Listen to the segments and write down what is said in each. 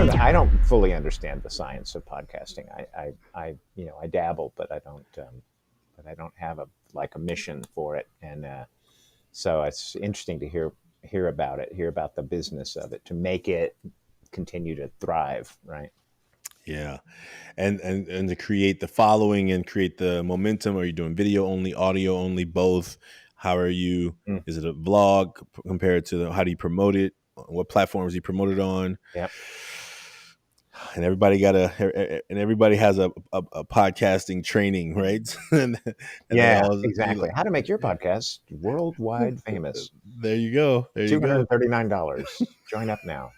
but I don't fully understand the science of podcasting. I dabble, but I don't have a mission for it. And so it's interesting to hear about it, hear about the business of it, to make it continue to thrive, right? Yeah. And to create the following and create the momentum. Are you doing video only, audio only, both? How are you? Is it a vlog compared to how do you promote it? What platforms you promote it on? Yep. And everybody has a podcasting training, right? and Yeah, exactly. How to make your podcast worldwide famous. There you go. $239. Join up now.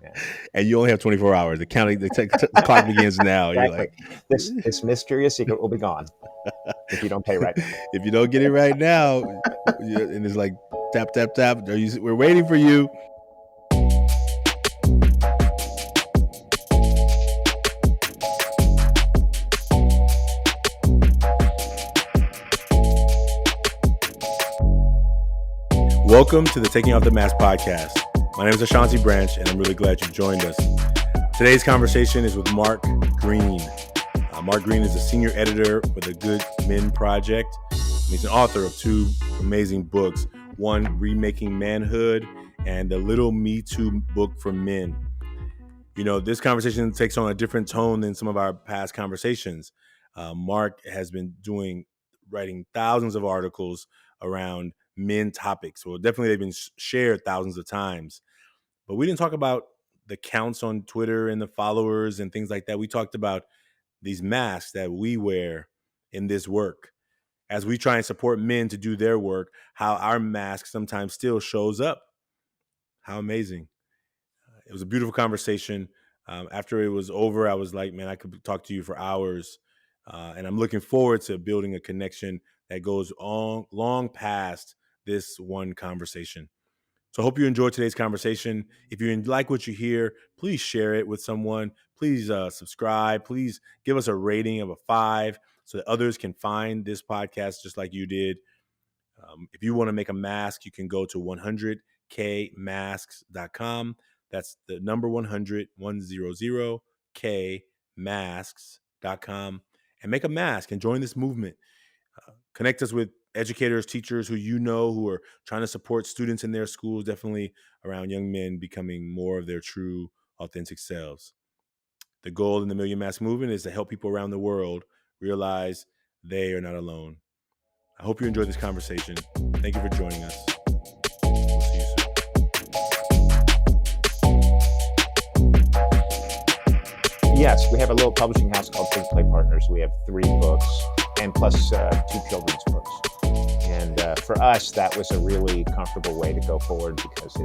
Yeah. And you only have 24 hours. The clock begins now. Exactly. You're like, this mysterious secret will be gone if you don't pay right now. If you don't get it right now, and it's like tap tap tap, we're waiting for you. Welcome to the Taking Off the Mask podcast. My name is Ashanti Branch, and I'm really glad you joined us. Today's conversation is with Mark Greene. Mark Greene is a senior editor for the Good Men Project. He's an author of two amazing books, one, Remaking Manhood, and the Little Me Too book for men. You know, this conversation takes on a different tone than some of our past conversations. Mark has been writing thousands of articles around men topics. Well, definitely they've been shared thousands of times. But we didn't talk about the counts on Twitter and the followers and things like that. We talked about these masks that we wear in this work as we try and support men to do their work, how our mask sometimes still shows up. How amazing. It was a beautiful conversation. After it was over, I was like, man, I could talk to you for hours. And I'm looking forward to building a connection that goes on long past this one conversation. So I hope you enjoyed today's conversation. If you like what you hear, please share it with someone. Please subscribe. Please give us a rating of a 5 so that others can find this podcast just like you did. If you want to make a mask, you can go to 100kmasks.com. That's the number 100kmasks.com, and make a mask and join this movement. Connect us with educators, teachers who are trying to support students in their schools, definitely around young men becoming more of their true, authentic selves. The goal in the Million Mask Movement is to help people around the world realize they are not alone. I hope you enjoyed this conversation. Thank you for joining us. We'll see you soon. Yes, we have a little publishing house called ThinkPlay Partners. We have 3 books and plus 2 children's books. And for us, that was a really comfortable way to go forward because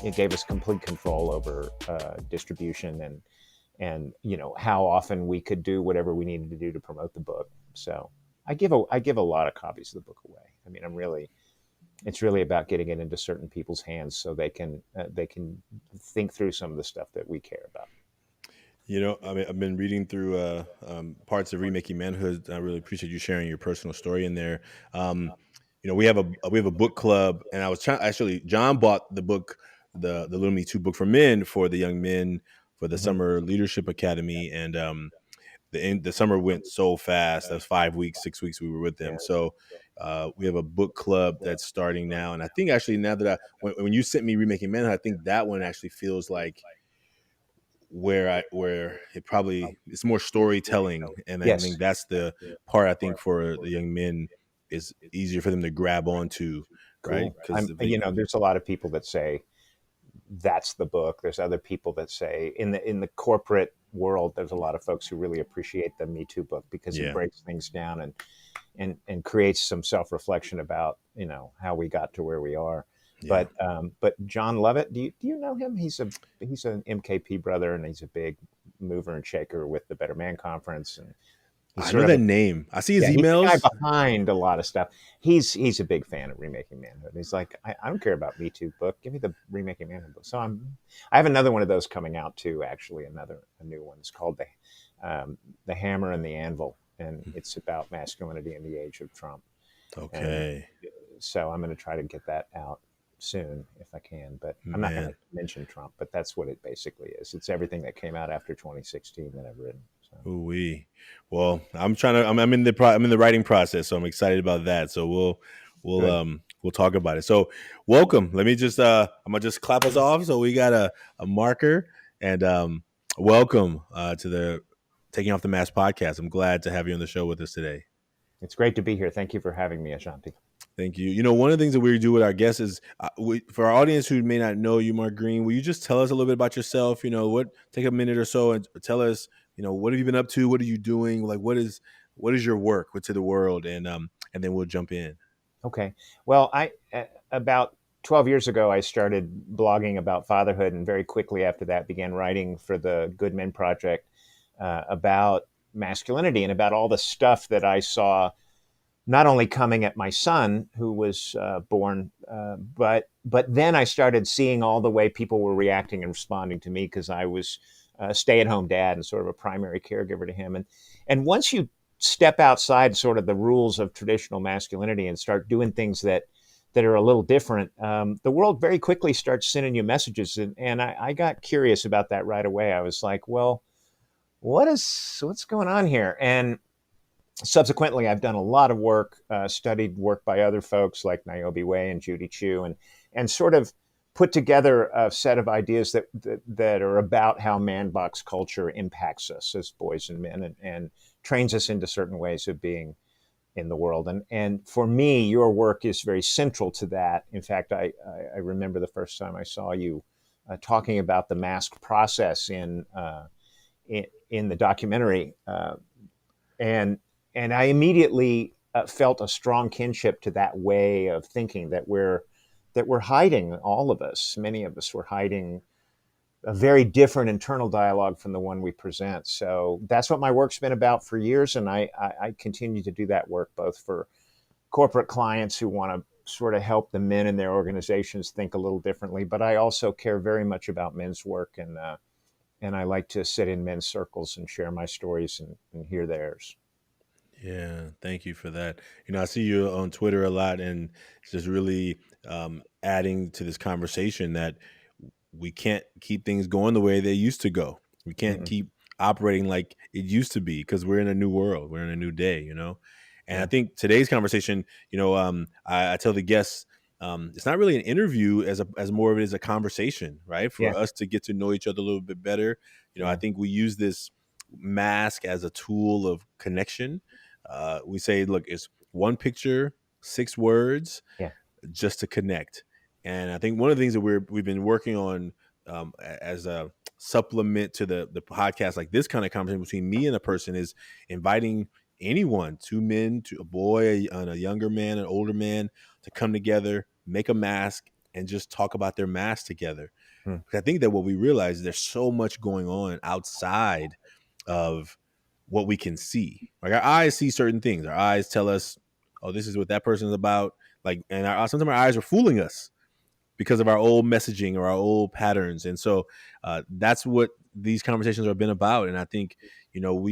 it gave us complete control over distribution and how often we could do whatever we needed to do to promote the book. So I give a lot of copies of the book away. I mean, it's really about getting it into certain people's hands so they can think through some of the stuff that we care about. You know, I mean, I've been reading through parts of Remaking Manhood. I really appreciate you sharing your personal story in there. We have a book club, and I was John bought the book, the Little Me Too book for men for the young men for the Summer Leadership Academy, and the summer went so fast. That was 5 weeks, 6 weeks we were with them. So we have a book club that's starting now, and I think actually now that when you sent me Remaking Manhood, I think that one actually feels like where it's more storytelling, and I think that's the part I think for the young men is easier for them to grab onto, right? Because there's a lot of people that say that's the book. There's other people that say in the corporate world, there's a lot of folks who really appreciate the Me Too book because it breaks things down and creates some self-reflection about how we got to where we are. Yeah. But John Lovett, do you know him? He's an MKP brother, and he's a big mover and shaker with the Better Man Conference. And I know that name. I see his emails. He's the guy behind a lot of stuff. He's a big fan of Remaking Manhood. He's like, I don't care about Me Too book. Give me the Remaking Manhood book. So I have another one of those coming out too. Actually, a new one. It's called the Hammer and the Anvil, and it's about masculinity in the age of Trump. Okay. And so I'm going to try to get that out soon if I can. But I'm not going to Man. mention Trump, but that's what it basically is. It's everything that came out after 2016 that I've written. So. Ooh-wee. Well, I'm in the writing process, so I'm excited about that. So Good. we'll talk about it. So welcome. Let me just I'm gonna just clap us off. So we got a marker, and welcome to the Taking Off the Mask podcast. I'm glad to have you on the show with us today. It's great to be here. Thank you for having me, Ashanti. Thank you. You know, one of the things that we do with our guests is for our audience who may not know you, Mark Greene, will you just tell us a little bit about yourself? You know, take a minute or so and tell us, you know, what have you been up to? What are you doing? Like, what is your work to the world? And then we'll jump in. Okay. Well, about 12 years ago, I started blogging about fatherhood, and very quickly after that began writing for the Good Men Project about masculinity and about all the stuff that I saw not only coming at my son, who was born, but then I started seeing all the way people were reacting and responding to me because I was a stay-at-home dad and sort of a primary caregiver to him. And once you step outside sort of the rules of traditional masculinity and start doing things that are a little different, the world very quickly starts sending you messages. And I got curious about that right away. I was like, well, what's going on here? And subsequently, I've done a lot of work, studied work by other folks like Niobe Way and Judy Chu, and sort of put together a set of ideas that are about how man box culture impacts us as boys and men, and trains us into certain ways of being in the world. And for me, your work is very central to that. In fact, I remember the first time I saw you talking about the mask process in the documentary, and I immediately felt a strong kinship to that way of thinking that we're hiding. All of us, many of us, were hiding a very different internal dialogue from the one we present. So that's what my work's been about for years, and I continue to do that work both for corporate clients who want to sort of help the men in their organizations think a little differently, but I also care very much about men's work, and I like to sit in men's circles and share my stories and hear theirs. Yeah, thank you for that. You know, I see you on Twitter a lot, and it's just really adding to this conversation that we can't keep things going the way they used to go. We can't Mm-mm. keep operating like it used to be because we're in a new world. We're in a new day, you know? And I Yeah. think today's conversation, you know, I tell the guests, it's not really an interview as more of it is a conversation, right? For Yeah. us to get to know each other a little bit better. You know, I Yeah. think we use this mask as a tool of connection. We say, look, it's one picture, 6 words, Yeah. just to connect. And I think one of the things that we've been working on as a supplement to the podcast, like this kind of conversation between me and a person, is inviting anyone, 2 men, to a boy and a younger man, an older man, to come together, make a mask, and just talk about their mask together. Hmm. Because I think that what we realize is there's so much going on outside of what we can see. Like our eyes see certain things. Our eyes tell us, oh, this is what that person is about. Like, and sometimes our eyes are fooling us because of our old messaging or our old patterns. And so that's what these conversations have been about. And I think, you know,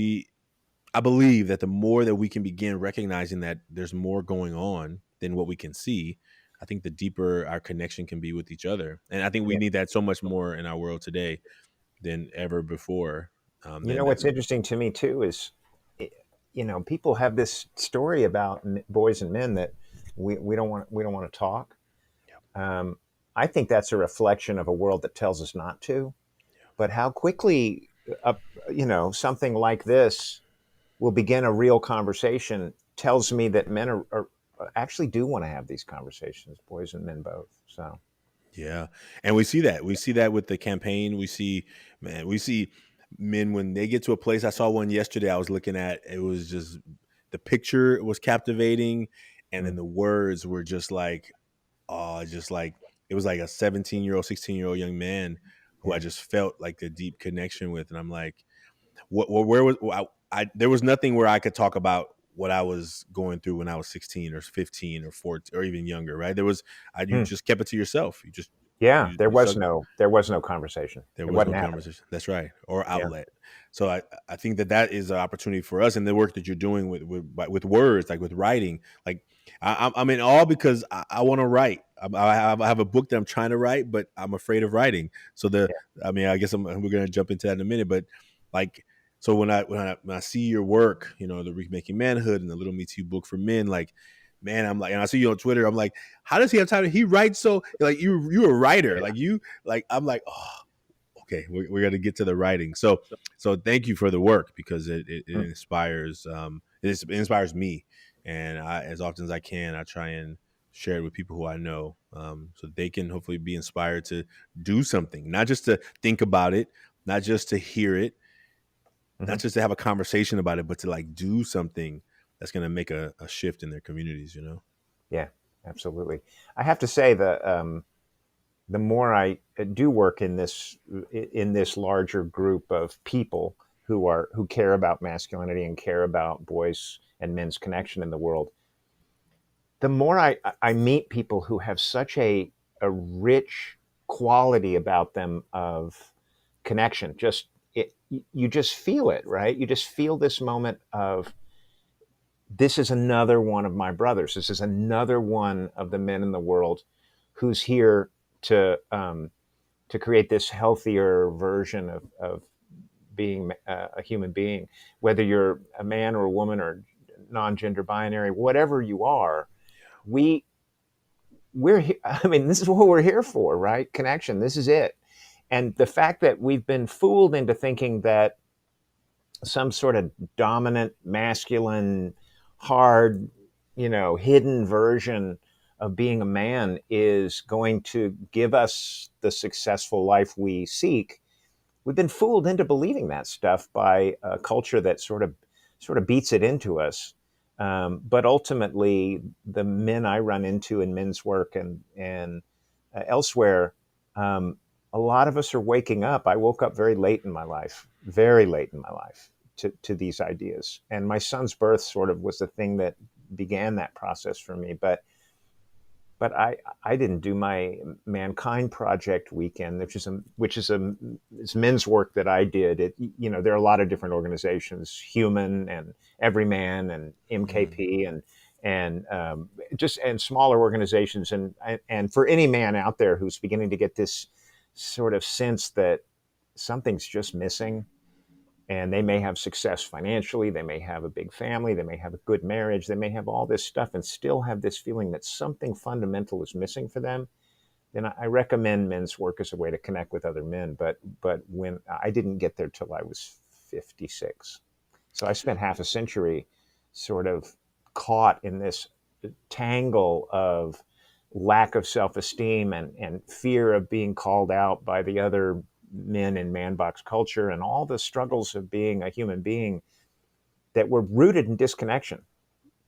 I believe that the more that we can begin recognizing that there's more going on than what we can see, I think the deeper our connection can be with each other. And I think we Yeah. need that so much more in our world today than ever before. You know what's interesting to me too is, people have this story about boys and men that we don't want to talk. Um, I think that's a reflection of a world that tells us not to. But how quickly, uh, something like this will begin a real conversation tells me that men are actually do want to have these conversations, boys and men both. So Yeah. And we see that. We see that with the campaign. We see men when they get to a place. I saw one yesterday I was looking at. It was just the picture was captivating, and mm, then the words were just like, oh, just like it was like a 17-year-old, 16-year-old young man who I yeah, just felt like a deep connection with. And I'm like, where was there was nothing where I could talk about what I was going through when I was 16 or 15 or 14 or even younger, right? You mm, just kept it to yourself. Yeah, You, there you was suck. no conversation. There It was wasn't no happening. conversation. That's right, or Yeah. outlet. So I think that is an opportunity for us, and the work that you're doing with words, like with writing. Like I'm in awe because I want to write. I have a book that I'm trying to write, but I'm afraid of writing. So Yeah. I mean, I guess we're gonna jump into that in a minute. But like, so when I see your work, the Remaking Manhood and the Little Me Too book for men, like, man, I'm like, and I see you on Twitter, I'm like, how does he have time? He writes so like you're a writer, Yeah. like you like I'm like, oh, okay, we're going to get to the writing. So thank you for the work because it Mm. inspires it inspires me, and as often as I can, I try and share it with people who I know, so they can hopefully be inspired to do something, not just to think about it, not just to hear it, Mhm. not just to have a conversation about it, but to like do something that's going to make a shift in their communities. Yeah, absolutely. I have to say that the more I do work in this larger group of people who care about masculinity and care about boys and men's connection in the world, the more I meet people who have such a rich quality about them of connection. Just you just feel it, right? You just feel this moment of this is another one of my brothers. This is another one of the men in the world who's here to create this healthier version of being a human being, whether you're a man or a woman or non-gender binary, whatever you are. We I mean, this is what we're here for, right? Connection. This is it. And the fact that we've been fooled into thinking that some sort of dominant, masculine, hard, hidden version of being a man is going to give us the successful life we seek. We've been fooled into believing that stuff by a culture that sort of beats it into us. But ultimately, the men I run into in men's work and elsewhere, um, a lot of us are waking up. I woke up very late in my life, very late in my life, to these ideas. And my son's birth sort of was the thing that began that process for me. But I didn't do my Mankind Project weekend, which is it's men's work that I did. There are a lot of different organizations, Human and Everyman and Mm. MKP and just and smaller organizations and for any man out there who's beginning to get this sort of sense that something's just missing, and they may have success financially, they may have a big family, they may have a good marriage, they may have all this stuff and still have this feeling that something fundamental is missing for them, then I recommend men's work as a way to connect with other men. But when I didn't get there till I was 56, so I spent half a century sort of caught in this tangle of lack of self-esteem and fear of being called out by the other men in man box culture and all the struggles of being a human being that were rooted in disconnection.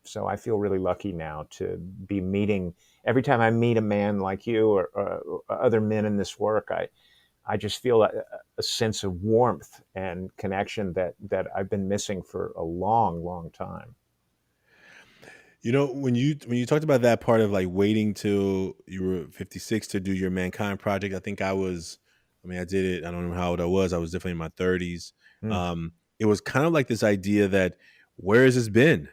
So I feel really lucky now to be meeting. Every time I meet a man like you or other men in this work, I just feel a sense of warmth and connection that I've been missing for a long, long time. When you talked about that part of like waiting till you were 56 to do your Mankind Project, I think I mean, I did it. I don't know how old I was. I was definitely in my 30s. Mm, It was kind of like this idea that where has this been?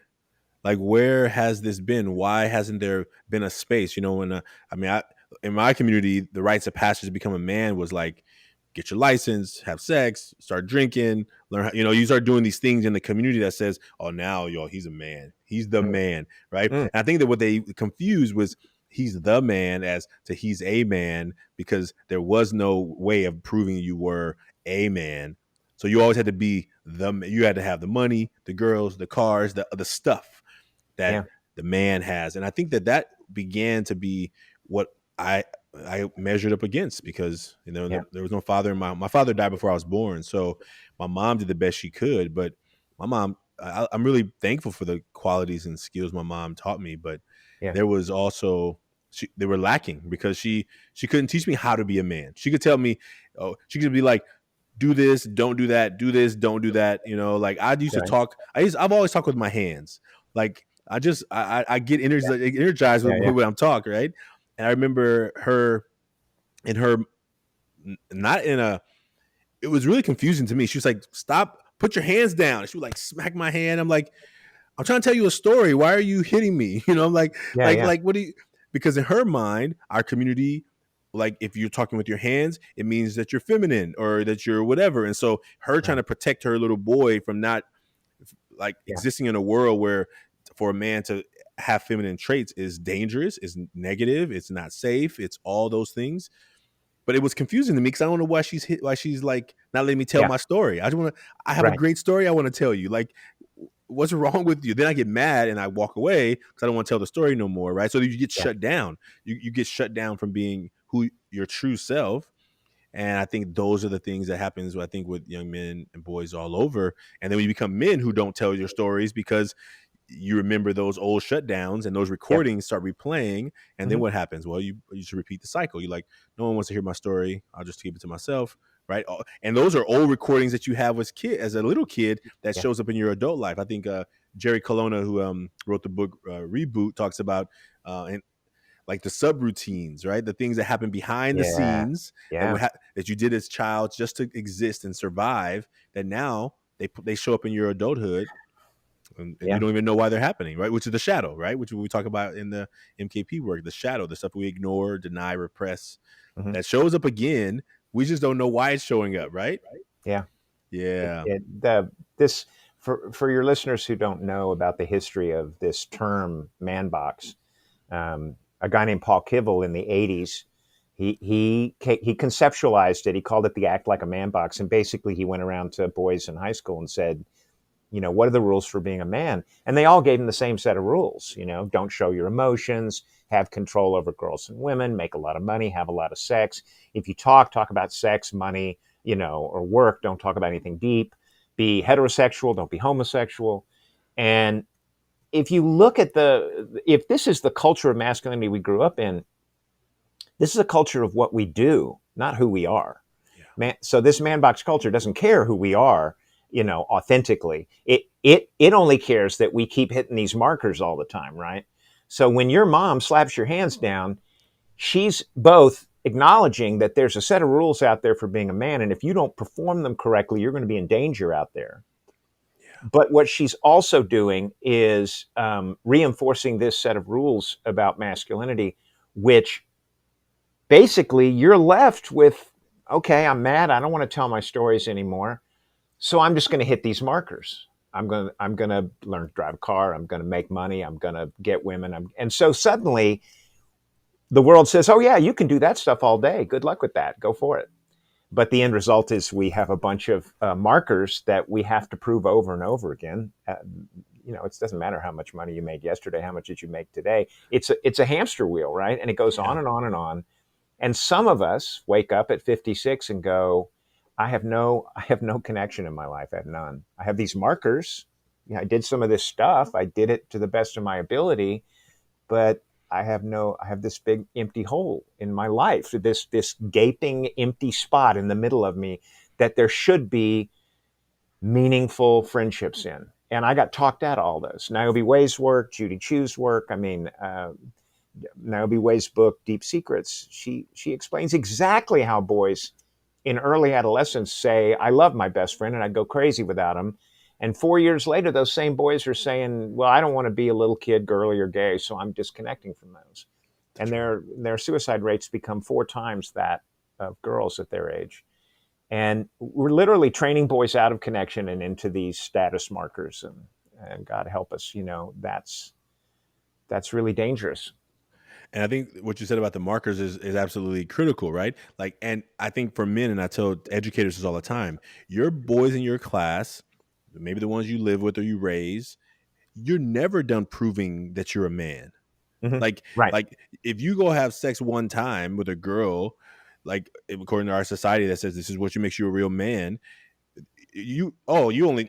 Like, where has this been? Why hasn't there been a space? I mean, in my community, the rites of passage to become a man was like, get your license, have sex, start drinking, learn how, you start doing these things in the community that says, oh, now, y'all, he's a man. He's the mm, man, right? mm, And I think that what they confused was he's the man as to he's a man because there was no way of proving you were a man. So you always had to be you had to have the money, the girls, the cars, the stuff that yeah, the man has. And I think that began to be what I measured up against because yeah, there was no father in my father died before I was born, so my mom did the best she could. But my mom, I'm really thankful for the qualities and skills my mom taught me. But yeah, there was also they were lacking because she couldn't teach me how to be a man. She could tell me, oh, she could be like, do this, don't do that, do this, don't do that. Like I used to right, talk. I've always talked with my hands. Like I get yeah, energized yeah, with yeah, when I'm talking, right? And I remember her and her, not in a, it was really confusing to me. She was like, stop, put your hands down. She would like smack my hand. I'm like, I'm trying to tell you a story. Why are you hitting me? You know, I'm like, Yeah, yeah, what do you, because in her mind, our community, like if you're talking with your hands, it means that you're feminine or that you're whatever. And so her trying right. to protect her little boy from not like Yeah, existing in a world where for a man to have feminine traits is dangerous, is negative, it's not safe, it's all those things. But it was confusing to me because I don't know why why she's like not letting me tell yeah, my story. I just want to. I have a right. great story I want to tell you. Like, what's wrong with you? Then I get mad and I walk away because I don't want to tell the story no more. Right. So you get Yeah, shut down. You get shut down from being who your true self. And I think those are the things that happens, I think, with young men and boys all over. And then when you become men who don't tell your stories because you remember those old shutdowns and those yep. recordings start replaying. And then Hmm. what happens? Well, you should repeat the cycle. You're like, no one wants to hear my story. I'll just keep it to myself. Right. And those are old recordings that you have as a little kid that Yeah, shows up in your adult life. I think Jerry Colonna, who wrote the book Reboot, talks about and like the subroutines, right? The things that happen behind the yeah, scenes yeah. that you did as child just to exist and survive. That now they show up in your adulthood, and you Yeah. don't even know why they're happening, right? Which is the shadow, right? Which we talk about in the MKP work, the shadow, the stuff we ignore, deny, repress, Hmm. that shows up again. We just don't know why it's showing up, right? Yeah. Yeah, This for your listeners who don't know about the history of this term man box, a guy named Paul Kivel in the '80s, he conceptualized it. He called it the Act Like a Man box, and basically he went around to boys in high school and said, what are the rules for being a man? And they all gave him the same set of rules. Don't show your emotions, have control over girls and women, make a lot of money, have a lot of sex. If you talk about sex, money, or work. Don't talk about anything deep. Be heterosexual, don't be homosexual. And if you look at if this is the culture of masculinity we grew up in, this is a culture of what we do, not who we are. yeah, So this man box culture doesn't care who we are, authentically. It only cares that we keep hitting these markers all the time, right? So when your mom slaps your hands down, she's both acknowledging that there's a set of rules out there for being a man, and if you don't perform them correctly, you're going to be in danger out there. yeah, But what she's also doing is reinforcing this set of rules about masculinity, which basically you're left with, okay, I'm mad. I don't want to tell my stories anymore. So I'm just going to hit these markers. I'm going to learn to drive a car. I'm going to make money. I'm going to get women. And so suddenly the world says, oh, yeah, you can do that stuff all day. Good luck with that. Go for it. But the end result is we have a bunch of markers that we have to prove over and over again. It doesn't matter how much money you made yesterday, how much did you make today. It's a hamster wheel, right? And it goes on yeah. and on and on. And some of us wake up at 56 and go, I have no connection in my life. I have none. I have these markers. I did some of this stuff. I did it to the best of my ability, but I have this big empty hole in my life, this gaping empty spot in the middle of me that there should be meaningful friendships in. And I got talked out of all those. Niobe Way's work, Judy Chu's work. I mean, Niobe Way's book, Deep Secrets, she explains exactly how boys in early adolescence say, I love my best friend and I'd go crazy without him. And 4 years later, those same boys are saying, well, I don't want to be a little kid, girly or gay, so I'm disconnecting from those. That's And right. their suicide rates become 4 times that of girls at their age. And we're literally training boys out of connection and into these status markers. And God help us, that's really dangerous. And I think what you said about the markers is absolutely critical, right? Like, and I think for men, and I tell educators this all the time, your boys in your class, maybe the ones you live with or you raise, you're never done proving that you're a man. Mm-hmm. Like, Right. like if you go have sex one time with a girl, like according to our society that says this is what makes you a real man, you only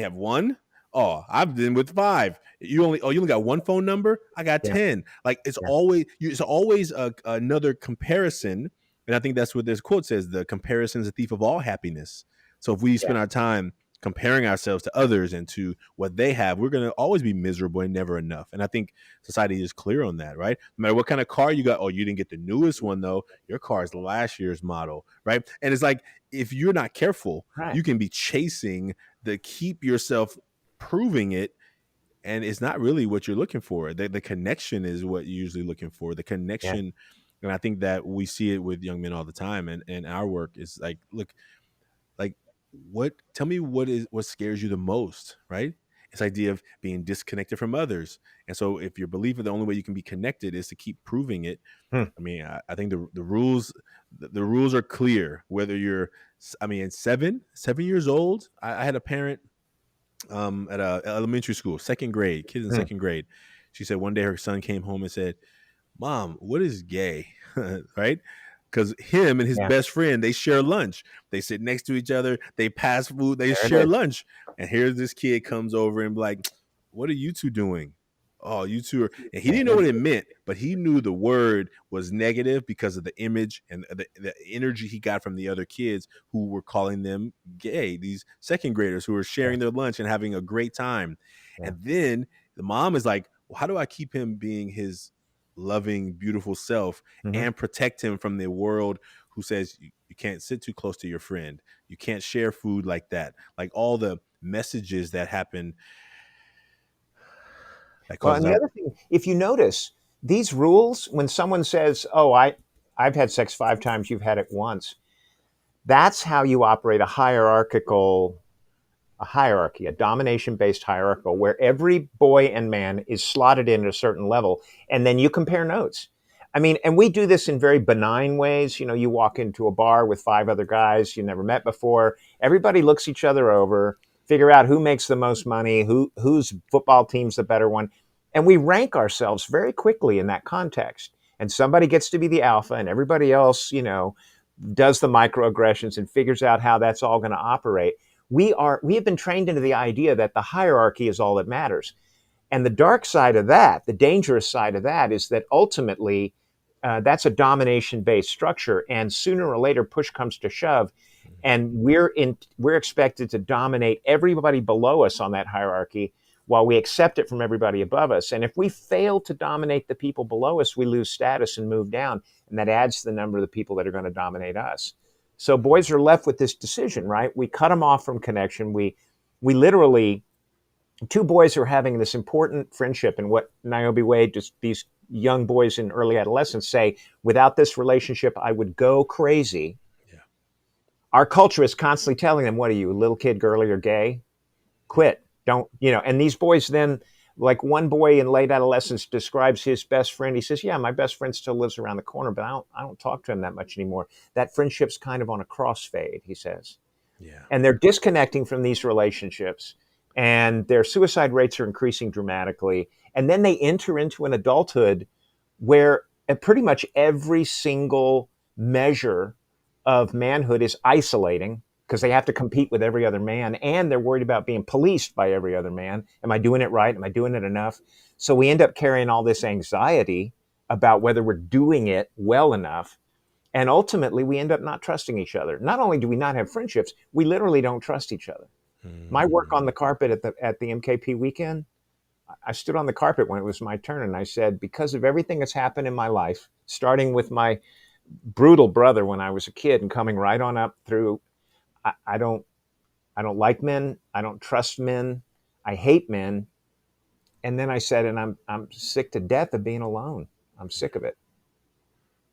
have one. Oh, I've been with five. You only got one phone number. I got Yeah. 10. Like Yeah. it's always another comparison. And I think that's what this quote says: the comparison is a thief of all happiness. So if we Yeah. spend our time comparing ourselves to others and to what they have, we're going to always be miserable and never enough. And I think society is clear on that, right? No matter what kind of car you got, oh, you didn't get the newest one though. Your car is last year's model, right? And it's like, if you're not careful, Right. you can be chasing the keep yourself proving it, and it's not really what you're looking for. The connection is what you're usually looking for. The Yeah. connection, and I think that we see it with young men all the time. And our work is like, look, like, what? Tell me what scares you the most, right? This idea of being disconnected from others. And so, if you believe that the only way you can be connected is to keep proving it, Hmm. I mean, I think the rules are clear. Whether you're, I mean, 7 years old. I had a parent at a elementary school, second grade, kids in Hmm. second grade. She said one day her son came home and said, "Mom, what is gay?" Right? Because him and his Yeah. best friend, they share lunch. They sit next to each other. They pass food. They There it share is. lunch. And here's this kid comes over and be like, "What are you two doing?" Oh, you two are. And he didn't know There what it it is. meant, but he knew the word was negative because of the image and the energy he got from the other kids who were calling them gay. These second graders who were Yeah. sharing their lunch and having a great time. Yeah. And then the mom is like, well, how do I keep him being his loving, beautiful self Hmm. and protect him from the world who says you can't sit too close to your friend, you can't share food like that, like all the messages that happen that Well, and causes the our. other thing, if you notice, these rules, when someone says, "Oh, I've had sex 5 times, you've had it once," that's how you operate a hierarchy, a domination based hierarchical, where every boy and man is slotted in at a certain level, and then you compare notes. I mean, and we do this in very benign ways. You know, you walk into a bar with 5 other guys you never met before. Everybody looks each other over, figure out who makes the most money, whose football team's the better one, and we rank ourselves very quickly in that context. And somebody gets to be the alpha, and everybody else, does the microaggressions and figures out how that's all going to operate. We have been trained into the idea that the hierarchy is all that matters. And the dark side of that, the dangerous side of that, is that ultimately that's a domination based structure, and sooner or later push comes to shove, and we're expected to dominate everybody below us on that hierarchy while we accept it from everybody above us. And if we fail to dominate the people below us, we lose status and move down, and that adds to the number of the people that are going to dominate us. So boys are left with this decision, right? We cut them off from connection. We literally, two boys are having this important friendship, and what Niobe Wade, just these young boys in early adolescence, say, without this relationship, I would go crazy. Yeah. Our culture is constantly telling them, what are you, a little kid, girly, or gay? Quit. Don't, and these boys then, like one boy in late adolescence describes his best friend. He says, yeah, my best friend still lives around the corner, but I don't talk to him that much anymore. That friendship's kind of on a crossfade, he says. Yeah. And they're disconnecting from these relationships, and their suicide rates are increasing dramatically. And then they enter into an adulthood where pretty much every single measure of manhood is isolating because they have to compete with every other man, and they're worried about being policed by every other man. Am I doing it right? Am I doing it enough? So we end up carrying all this anxiety about whether we're doing it well enough. And ultimately, we end up not trusting each other. Not only do we not have friendships, we literally don't trust each other. My work on the carpet at the MKP weekend, I stood on the carpet when it was my turn, and I said, because of everything that's happened in my life, starting with my brutal brother when I was a kid and coming right on up through, I don't like men, I don't trust men, I hate men, and then I said, and I'm sick to death of being alone. I'm sick of it.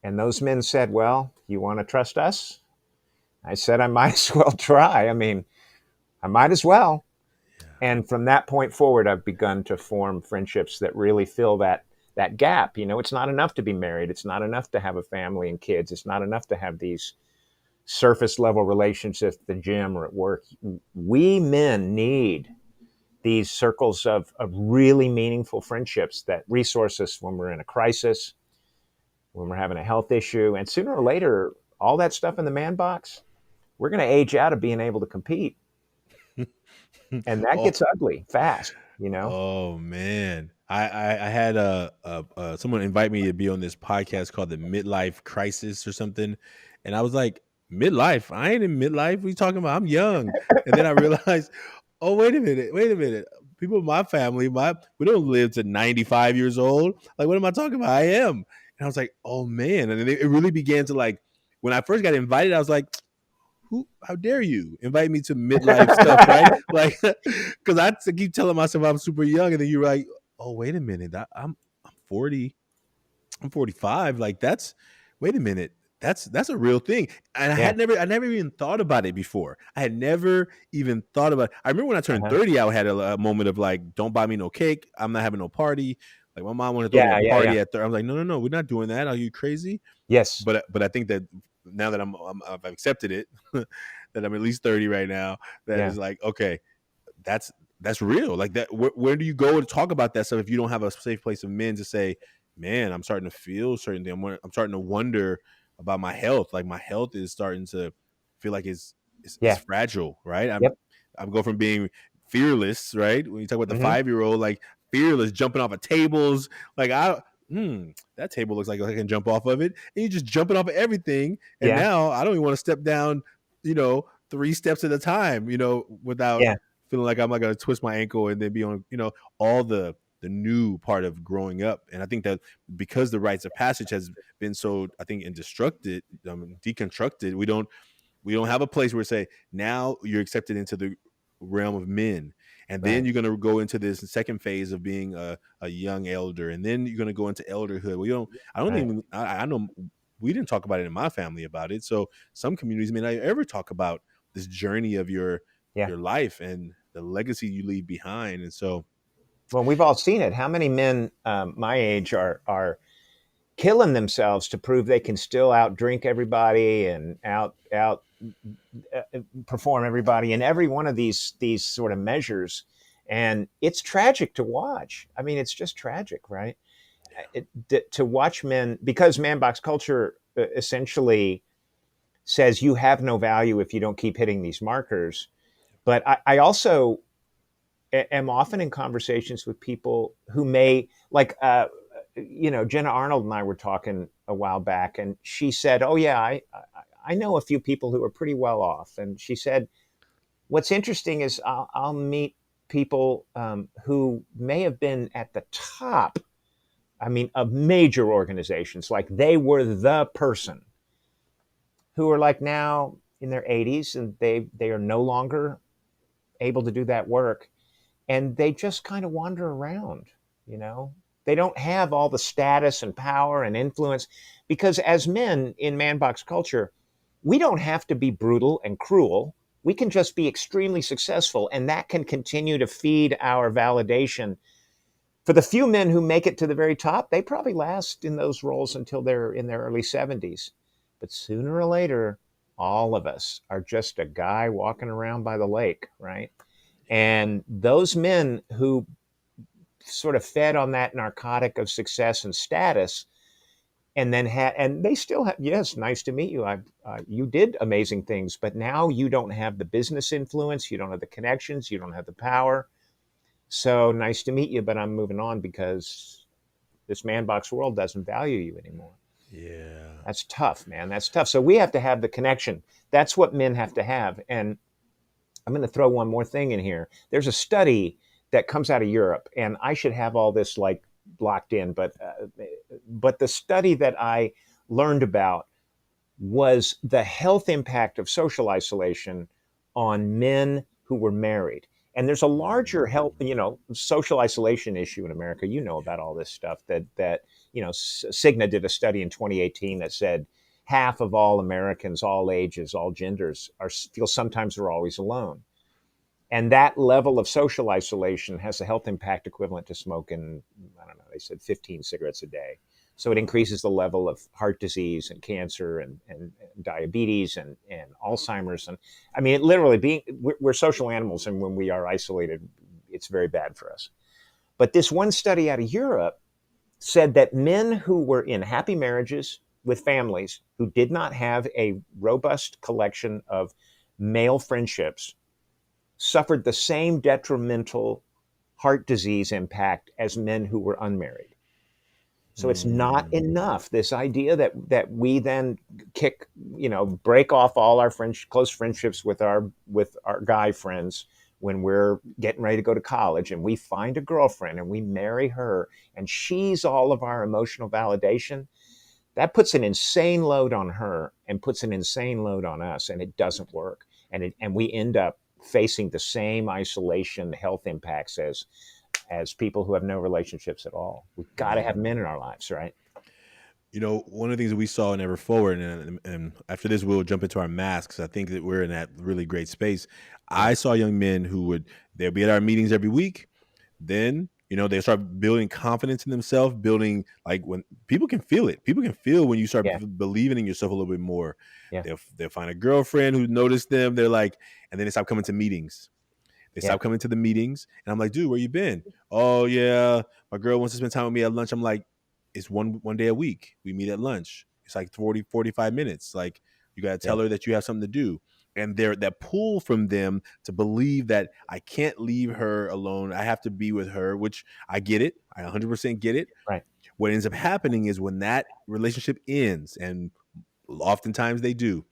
And those men said, well, you want to trust us? I said, I might as well try. I mean, I might as well. And from that point forward, I've begun to form friendships that really fill that gap. It's not enough to be married. It's not enough to have a family and kids. It's not enough to have these surface level relationships at the gym or at work. We men need these circles of really meaningful friendships that resource us when we're in a crisis, when we're having a health issue. And sooner or later, all that stuff in the man box, we're going to age out of being able to compete. And that Oh, gets ugly fast. oh man. I had someone invite me to be on this podcast called the Midlife Crisis or something, and I was like, midlife. I ain't in midlife. What are you talking about? I'm young. And then I realized, oh, wait a minute. People in my family, we don't live to 95 years old. Like, what am I talking about? I am. And I was like, oh man. And then it really began to, like, when I first got invited, I was like, how dare you invite me to midlife stuff, right? Like, because I keep telling myself I'm super young, and then you're like, oh, wait a minute, I'm 40, I'm 45. Like, wait a minute, that's a real thing. And Yeah. I never even thought about it before. I had never even thought about it. I remember when I turned Uh-huh. 30, I had a moment of like, don't buy me no cake. I'm not having no party. Like, my mom wanted to throw me a Yeah. Yeah. Yeah. party at 30. I'm like, no, we're not doing that. Are you crazy? Yes. But I think that now that I've accepted it, that I'm at least 30 right now, that Yeah. is like, okay, that's real. Like that, where do you go to talk about that stuff if you don't have a safe place of men to say, man, I'm starting to feel certain things. I'm starting to wonder about my health. Like, my health is starting to feel like it's Yeah. fragile, right? Yep. I'm going from being fearless, right? When you talk about the Hmm. 5-year-old, like fearless, jumping off of tables, like that table looks like I can jump off of it, and you're just jumping off of everything. And Yeah. now I don't even want to step down, 3 steps at a time, without Yeah. feeling like I'm not going to twist my ankle and then be on, all the new part of growing up. And I think that because the rites of passage has been so, I think, deconstructed, we don't have a place where we say, now you're accepted into the realm of men, and then Right. you're going to go into this second phase of being a young elder, and then you're going to go into elderhood. I don't Right. even, I know we didn't talk about it in my family about it. So some communities may not ever talk about this journey of Yeah. your life and the legacy you leave behind. And so, Well, we've all seen it. How many men my age are killing themselves to prove they can still outdrink everybody and out perform everybody in every one of these sort of measures, and it's tragic to watch. I mean, it's just tragic, right? To watch men, because man box culture essentially says you have no value if you don't keep hitting these markers. But I also am often in conversations with people who may like Jenna Arnold and I were talking a while back, and she said, oh yeah, I know a few people who are pretty well off. And she said, what's interesting is I'll meet people who may have been at the top, I mean, of major organizations, like they were the person, who are like now in their 80s, and they are no longer able to do that work, and they just kind of wander around, you know. They don't have all the status and power and influence, because as men in man box culture, we don't have to be brutal and cruel. We can just be extremely successful, and that can continue to feed our validation. For the few men who make it to the very top, they probably last in those roles until they're in their early 70s. But sooner or later, all of us are just a guy walking around by the lake, right? And those men who sort of fed on that narcotic of success and status, and then and they still have, yes, nice to meet you. You did amazing things, but now you don't have the business influence, you don't have the connections, you don't have the power. So nice to meet you, but I'm moving on because this man box world doesn't value you anymore. yeah. That's tough, man. That's tough. So we have to have the connection. That's what men have to have. And I'm going to throw one more thing in here. There's a study that comes out of Europe, and I should have all this like locked in, but the study that I learned about was the health impact of social isolation on men who were married. And there's a larger health, social isolation issue in America. You know about all this stuff that Cigna did a study in 2018 that said half of all Americans, all ages, all genders, feel sometimes or always alone. And that level of social isolation has a health impact equivalent to smoking, I don't know, they said 15 cigarettes a day. So it increases the level of heart disease and cancer and diabetes and Alzheimer's. And I mean, it literally we're social animals. And when we are isolated, it's very bad for us. But this one study out of Europe said that men who were in happy marriages with families who did not have a robust collection of male friendships suffered the same detrimental heart disease impact as men who were unmarried. So it's not enough. This idea that we then break off all our close friendships with our guy friends when we're getting ready to go to college, and we find a girlfriend and we marry her, and she's all of our emotional validation. That puts an insane load on her and puts an insane load on us, and it doesn't work. And we end up facing the same isolation health impacts as people who have no relationships at all. We've got to have men in our lives, right? One of the things that we saw in Ever Forward, and after this, we'll jump into our masks. I think that we're in that really great space. Yeah. I saw young men they'll be at our meetings every week. Then, they start building confidence in themselves, building, like, when people can feel it. People can feel when you start believing in yourself a little bit more. Yeah. They'll find a girlfriend who noticed them. They're like, and then they stop coming to meetings. They stop coming to the meetings. And I'm like, dude, where you been? Oh, yeah, my girl wants to spend time with me at lunch. I'm like, it's one day a week. We meet at lunch. It's like 45 minutes. Like, you got to tell her that you have something to do. And that pull from them to believe that I can't leave her alone. I have to be with her, which I get it. I 100% get it. Right. What ends up happening is when that relationship ends, and oftentimes they do,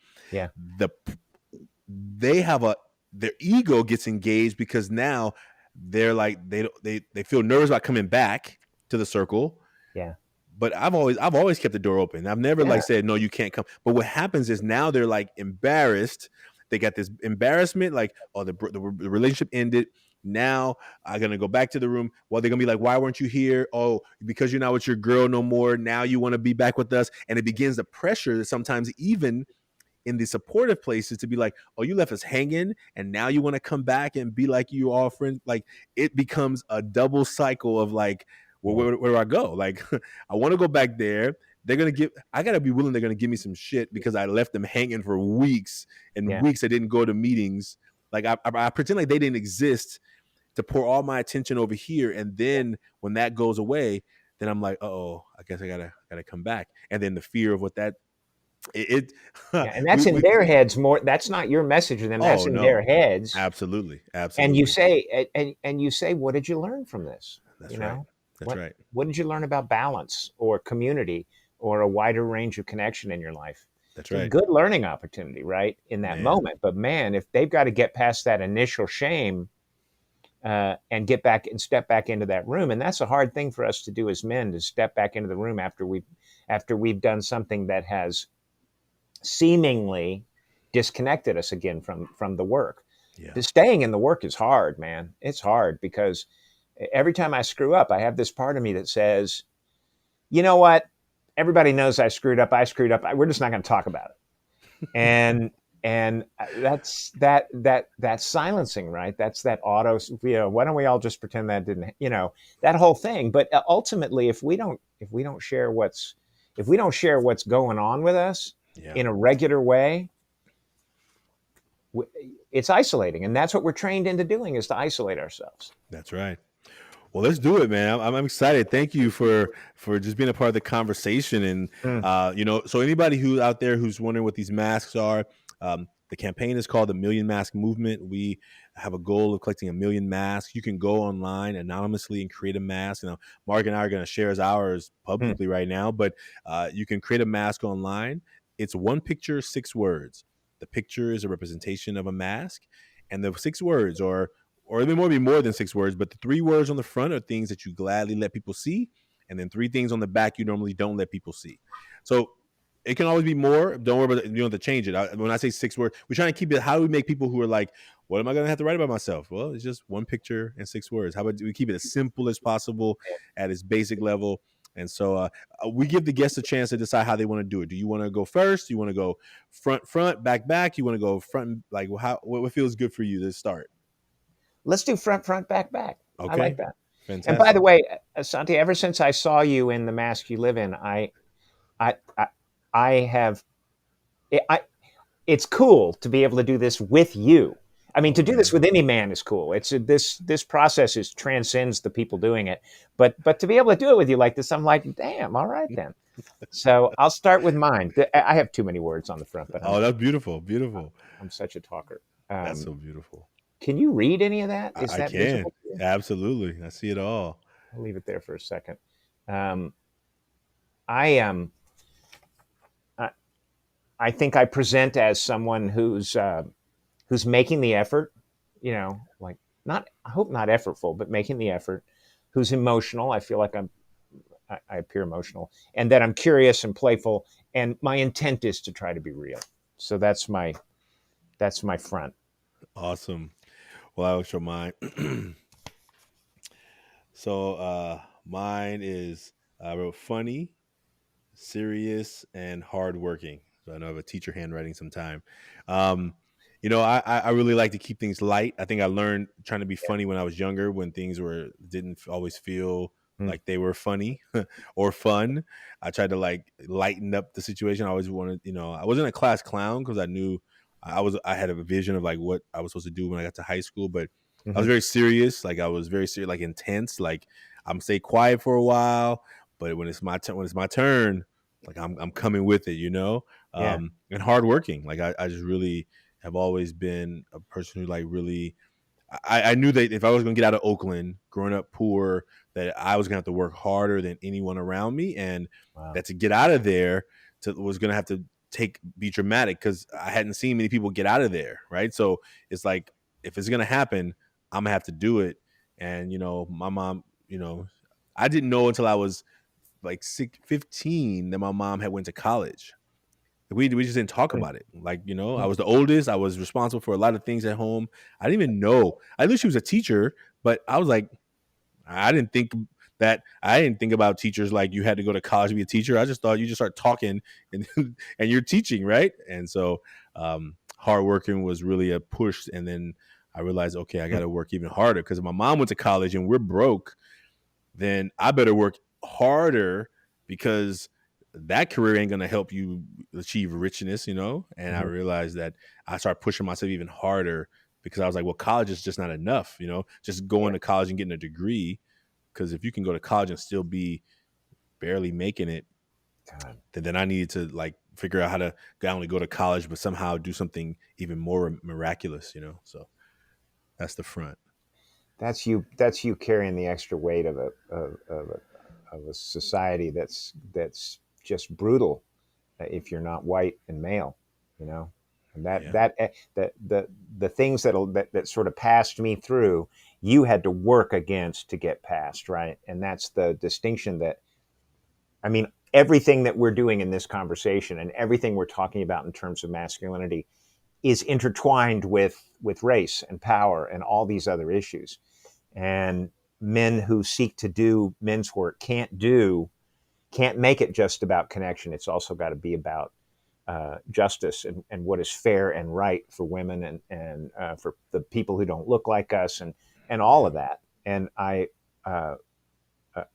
their ego gets engaged, because now they're like, they feel nervous about coming back to the circle. Yeah. But I've always kept the door open. I've never said, no, you can't come. But what happens is now they're like embarrassed. They got this embarrassment, like, oh, the relationship ended. Now I'm going to go back to the room. Well, they're going to be like, why weren't you here? Oh, because you're not with your girl no more. Now you want to be back with us. And it begins the pressure that sometimes even in the supportive places to be like, oh, you left us hanging and now you want to come back and be like you all friends. Like, it becomes a double cycle of like, well, where do I go? Like, I want to go back there. I got to be willing. They're going to give me some shit because I left them hanging for weeks and weeks. I didn't go to meetings. Like, I pretend like they didn't exist to pour all my attention over here. And then when that goes away, then I'm like, oh, I guess I gotta come back. And then the fear of what that, and that's in their heads more. That's not your message to them. That's in their heads. Absolutely. And you say, what did you learn from this? That's right. That's right. What did you learn about balance or community or a wider range of connection in your life? That's right. It's a good learning opportunity, right, in that moment. But man, if they've got to get past that initial shame and get back and step back into that room, and that's a hard thing for us to do as men, to step back into the room after we've done something that has seemingly disconnected us again from the work. Staying in the work is hard, man. It's hard because every time I screw up, I have this part of me that says, you know what? Everybody knows I screwed up. We're just not going to talk about it. And that's silencing, right? That's that auto, why don't we all just pretend that didn't, that whole thing. But ultimately, if we don't share what's going on with us in a regular way, it's isolating. And that's what we're trained into doing, is to isolate ourselves. That's right. Well, let's do it, man. I'm excited. Thank you for just being a part of the conversation. And, so anybody who out there who's wondering what these masks are, the campaign is called the Million Mask Movement. We have a goal of collecting 1 million masks. You can go online anonymously and create a mask. Mark and I are going to share ours publicly right now, but you can create a mask online. It's 1 picture, 6 words. The picture is a representation of a mask, and the 6 words or it may be more than 6 words, but the 3 words on the front are things that you gladly let people see, and then 3 things on the back you normally don't let people see. So it can always be more. Don't worry about it. You don't have to change it. When I say 6 words, we're trying to keep it. How do we make people who are like, what am I going to have to write about myself? Well, it's just 1 picture and 6 words. How about we keep it as simple as possible at its basic level? And so we give the guests a chance to decide how they want to do it. Do you want to go first? Do you want to go front, back? You want to go front? Like, what feels good for you to start? Let's do front, back. Okay. I like that. Fantastic. And by the way, Ashanti, ever since I saw you in the mask you live in, it's cool to be able to do this with you. I mean, to do this with any man is cool. It's this process transcends the people doing it, but to be able to do it with you like this, I'm like, damn, all right then. So I'll start with mine. I have too many words on the front, but that's beautiful. I'm such a talker. That's so beautiful. Can you read any of that? I can. Absolutely. I see it all. I'll leave it there for a second. I I think I present as someone who's making the effort, like not, I hope not effortful, but making the effort, who's emotional. I feel like I appear emotional, and that I'm curious and playful, and my intent is to try to be real. So that's my front. Awesome. Well, I will show mine. So mine is I wrote funny, serious, and hardworking. So I know I have a teacher handwriting sometime. Um, I really like to keep things light. I think I learned trying to be funny when I was younger, when things didn't always feel Mm, like they were funny or fun. I tried to like lighten up the situation. I always wanted, I wasn't a class clown because I knew I had a vision of like what I was supposed to do when I got to high school, but I was mhm. very serious. Like I was very serious, like intense. Like I'm stay quiet for a while, but when it's my turn, like I'm coming with it, Yeah. and hardworking. Like I just really have always been a person who like really. I knew that if I was going to get out of Oakland, growing up poor, that I was going to have to work harder than anyone around me, and Wow. that to get out of there was going to have to be dramatic because I hadn't seen many people get out of there, right? So it's like if it's going to happen, I'm gonna have to do it. And my mom, I didn't know until I was like 15 that my mom had went to college. We just didn't talk Mm, about it. Like, I mm, was the oldest. I was responsible for a lot of things at home. I didn't even know. I knew she was a teacher, but I was like, I didn't think I didn't think about teachers like you had to go to college to be a teacher. I just thought you just start talking and and you're teaching, right? And so hard working was really a push. And then I realized, okay, I got mm. to work even harder because if my mom went to college and we're broke, then I better work harder because that career ain't gonna help you achieve richness. And I Mhm. realized that I started pushing myself even harder because I was like, well, college is just not enough. Just going Yeah. to college and getting a degree. Because if you can go to college and still be barely making it, God. then I needed to like figure out how to not only go to college but somehow do something even more miraculous. So that's the front. That's you carrying the extra weight of a society that's just brutal, if you're not white and male, you know. And that Yeah. that eh, the things that sort of passed me through, you had to work against to get past, right? And that's the distinction. That I mean, everything that we're doing in this conversation and everything we're talking about in terms of masculinity is intertwined with race and power and all these other issues. And men who seek to do men's work can't make it just about connection. It's also got to be about justice and what is fair and right for women and for the people who don't look like us and all Yeah. of that. And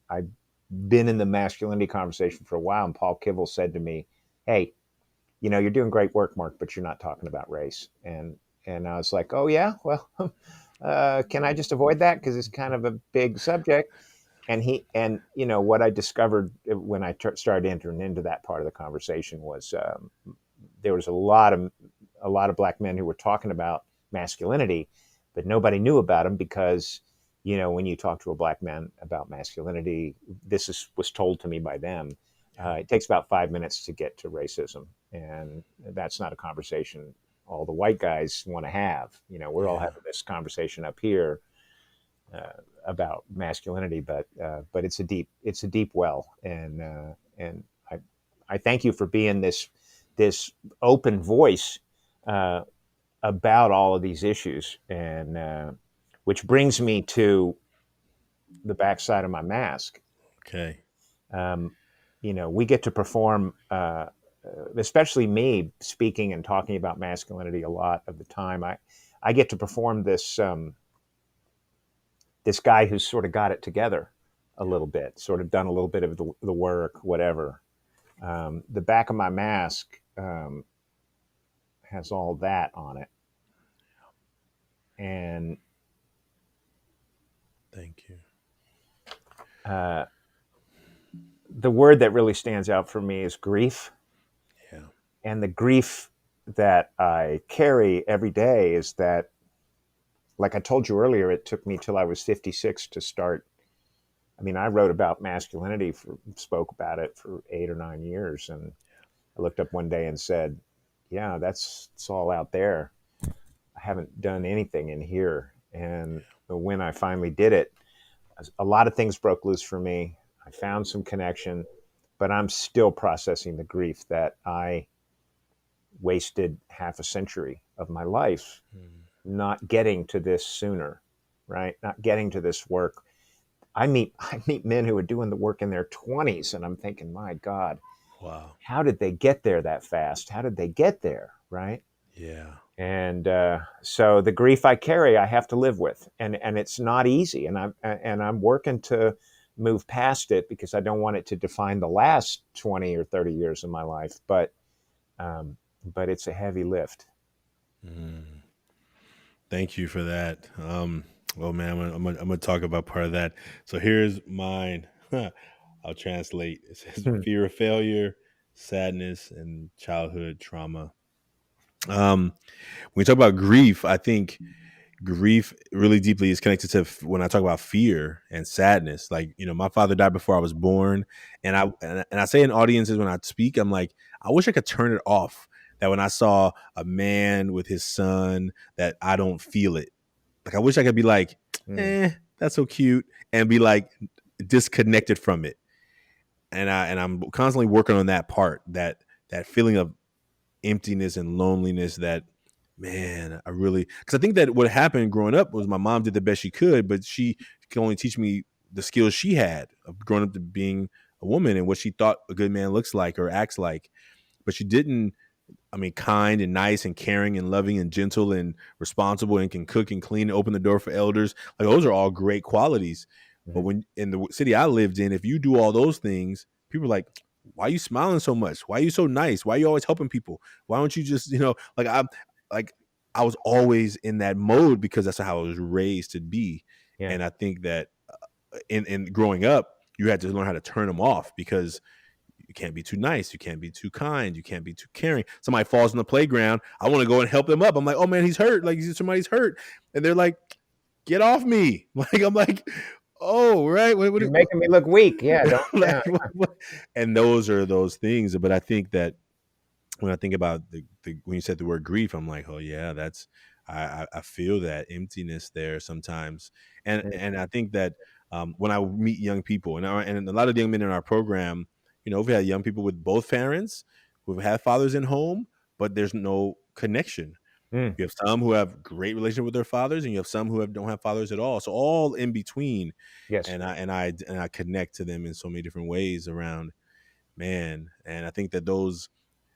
I've been in the masculinity conversation for a while, and Paul Kivel said to me, "Hey, you're doing great work, Mark, but you're not talking about race." And I was like, "Oh yeah, well, can I just avoid that because it's kind of a big subject?" And what I discovered when I started entering into that part of the conversation was there was a lot of black men who were talking about masculinity, but nobody knew about them because when you talk to a black man about masculinity, was told to me by them. Yeah. It takes about 5 minutes to get to racism, and that's not a conversation all the white guys want to have. We're all Yeah. having this conversation up here about masculinity, but it's a deep well, and I thank you for being this open voice uh, about all of these issues, and which brings me to the backside of my mask. Okay. Um, we get to perform, especially me, speaking and talking about masculinity a lot of the time. I get to perform this guy who's sort of got it together a little bit, sort of done a little bit of the work, whatever. The back of my mask has all that on it, and Thank you. uh, the word that really stands out for me is grief. Yeah. And the grief that I carry every day is that, like I told you earlier, it took me till I was 56 to start I mean, I wrote about masculinity, spoke about it for 8 or 9 years. And I looked up one day and said, yeah, it's all out there. I haven't done anything in here. And when I finally did it, a lot of things broke loose for me. I found some connection, but I'm still processing the grief that I wasted half a century of my life not getting to this sooner, right? Not getting to this work. I meet men who are doing the work in their 20s, and I'm thinking, my God, Wow. how did they get there that fast? How did they get there, right? Yeah. And so the grief I carry, I have to live with, and it's not easy. And I'm working to move past it because I don't want it to define the last 20 or 30 years of my life. Um, but it's a heavy lift. Mm. Thank you for that. Oh man, I'm gonna talk about part of that. So here's mine. I'll translate. It says Hmm. fear of failure, sadness, and childhood trauma. When we talk about grief, I think grief really deeply is connected to when I talk about fear and sadness. Like, my father died before I was born, and I say in audiences when I speak, I'm like, I wish I could turn it off. That when I saw a man with his son, that I don't feel it. Like, I wish I could be like, Hmm. that's so cute, and be like disconnected from it. And I'm constantly working on that part, that feeling of emptiness and loneliness. That, man, because I think that what happened growing up was my mom did the best she could, but she could only teach me the skills she had of growing up to being a woman and what she thought a good man looks like or acts like. But she didn't. I mean, kind and nice and caring and loving and gentle and responsible and can cook and clean and open the door for elders. Like, those are all great qualities. But Hmm. when in the city I lived in, if you do all those things, people are like, why are you smiling so much? Why are you so nice? Why are you always helping people? Why don't you just, like like I was always in that mode because that's how I was raised to be. Yeah. And I think that in growing up, you had to learn how to turn them off because you can't be too nice. You can't be too kind. You can't be too caring. Somebody falls in the playground. I want to go and help them up. I'm like, oh man, he's hurt. Like, somebody's hurt. And they're like, get off me. Like, I'm like, oh, right. You're making me look weak. Yeah. Don't. Yeah. Like, what? And those are those things. But I think that when I think about when you said the word grief, I'm like, oh yeah, that's I feel that emptiness there sometimes, and I think that when I meet young people and a lot of the young men in our program, we've had young people with both parents who've had fathers in home, but there's no connection. Mm. You have some who have great relationship with their fathers, and you have some who don't have fathers at all. So all in between, Yes. and I connect to them in so many different ways around, man. And I think that those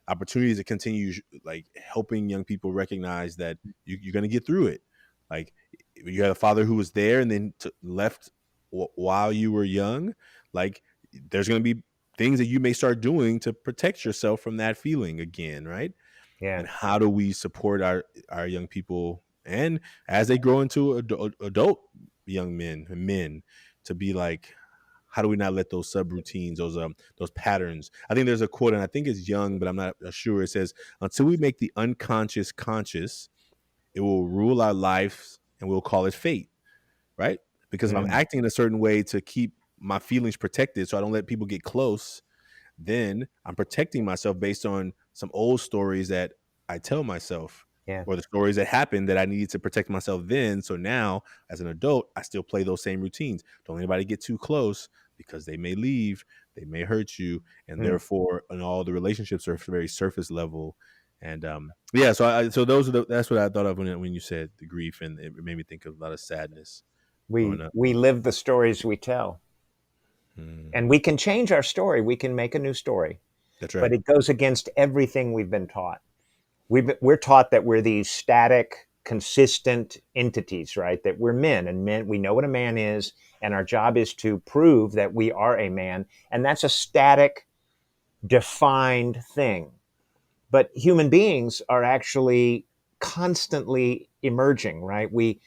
opportunities to continue like helping young people recognize that you're going to get through it. Like, you had a father who was there and then left while you were young. Like, there's going to be things that you may start doing to protect yourself from that feeling again, right? Yeah. And how do we support our young people, and as they grow into adult young men to be like, how do we not let those subroutines, those patterns? I think there's a quote, and I think it's Young, but I'm not sure. It says, "Until we make the unconscious conscious, it will rule our lives, and we'll call it fate." Right? Because if I'm Mm. acting in a certain way to keep my feelings protected, so I don't let people get close, then I'm protecting myself based on some old stories that I tell myself, Yeah. or the stories that happened that I needed to protect myself then. So now, as an adult, I still play those same routines. Don't let anybody get too close because they may leave, they may hurt you, and Mm. therefore, and all the relationships are very surface level. And yeah, so that's what I thought of when you said the grief, and it made me think of a lot of sadness growing up. We live the stories we tell, Mm, and we can change our story. We can make a new story, that's but right. it goes against everything we've been taught. We're taught that we're these static, consistent entities, right? That we're men, and men, we know what a man is, and our job is to prove that we are a man, and that's a static, defined thing. But human beings are actually constantly emerging, right? We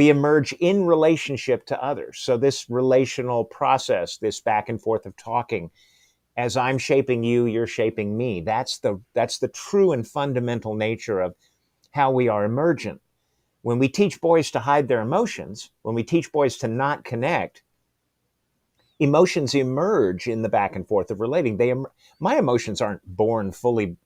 emerge in relationship to others. So this relational process, this back and forth of talking, as I'm shaping you, you're shaping me. That's the true and fundamental nature of how we are emergent. When we teach boys to hide their emotions, when we teach boys to not connect, emotions emerge in the back and forth of relating. My emotions aren't born fully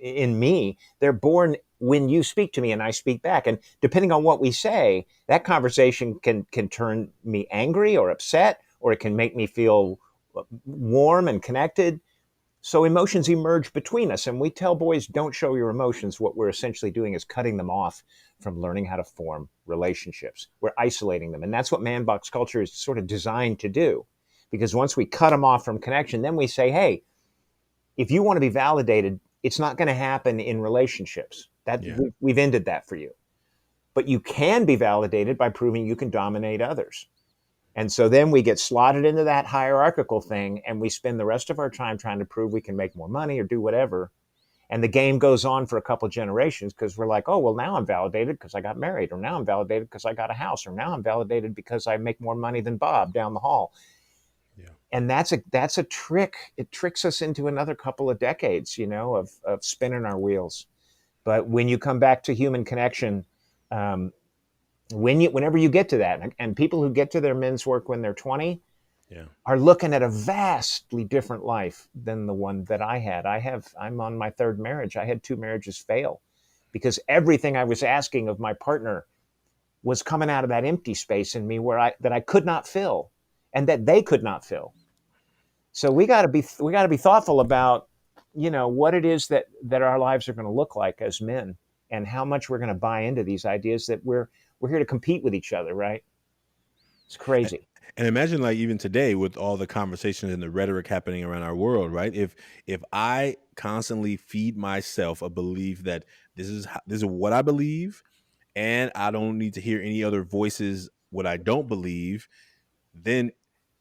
in me. They're born when you speak to me and I speak back. And depending on what we say, that conversation can turn me angry or upset, or it can make me feel warm and connected. So emotions emerge between us, and we tell boys, don't show your emotions. What we're essentially doing is cutting them off from learning how to form relationships. We're isolating them. And that's what man box culture is sort of designed to do. Because once we cut them off from connection, then we say, hey, if you want to be validated, it's not going to happen in relationships. Yeah. We've ended that for you. But you can be validated by proving you can dominate others. And so then we get slotted into that hierarchical thing, and we spend the rest of our time trying to prove we can make more money or do whatever. And the game goes on for a couple of generations because we're like, oh, well, now I'm validated because I got married, or now I'm validated because I got a house, or now I'm validated because I make more money than Bob down the hall. Yeah. And that's a trick. It tricks us into another couple of decades, of spinning our wheels. But when you come back to human connection, whenever you get to that, and people who get to their men's work when they're 20 Yeah. are looking at a vastly different life than the one that I had. I'm on my third marriage. I had 2 marriages fail because everything I was asking of my partner was coming out of that empty space in me that I could not fill, and that they could not fill. So we got to be thoughtful about, what it is that our lives are going to look like as men, and how much we're going to buy into these ideas that we're here to compete with each other, right? It's crazy. And imagine, like, even today with all the conversations and the rhetoric happening around our world, right? If I constantly feed myself a belief that this is what I believe, and I don't need to hear any other voices what I don't believe, then